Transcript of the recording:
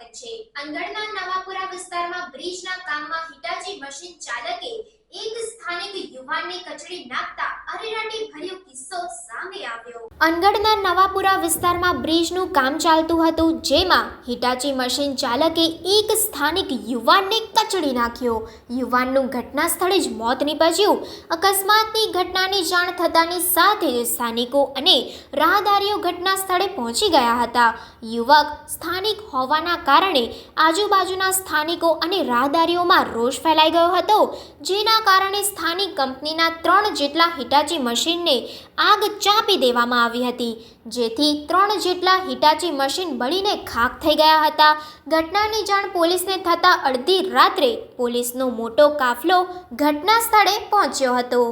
સ્વાગત છે। અંગડના નવાપુરા વિસ્તારમાં બ્રિજના કામમાં હિટાચી મશીન ચાલકે એક સ્થાનિક યુવાનને કચડી નાખતા અરેરાટી ભર્યો કિસ્સો સામે આવ્યો। અંગડના નવાપુરા વિસ્તારમાં બ્રિજનું કામ ચાલતું હતું, જેમાં હિટાચી મશીન ચાલકે એક સ્થાનિક યુવાનને કચડી નાખ્યો। યુવાનનું ઘટના સ્થળે જ મોત નીપજ્યું। અકસ્માતની ઘટનાની જાણ થતાની સાથે જ સ્થાનિકો અને રાહદારીઓ ઘટના સ્થળે પહોંચી ગયા હતા। યુવક સ્થાનિક હોવાના કારણે આજુબાજુના સ્થાનિકો અને રાહદારીઓમાં રોષ ફેલાઈ ગયો હતો, જેના કારણે સ્થાનિક કંપનીના 3 જેટલા હિટાચી મશીનને આગ ચાંપી દેવામાં આવી હતી, જેથી 3 જેટલા હિટાચી મશીન બળીને ખાખ થઈ ગયા હતા। ઘટનાની જાણ પોલીસને થતાં અડધી રાત્રે પોલીસનો મોટો કાફલો ઘટના સ્થળે પહોંચ્યો હતો।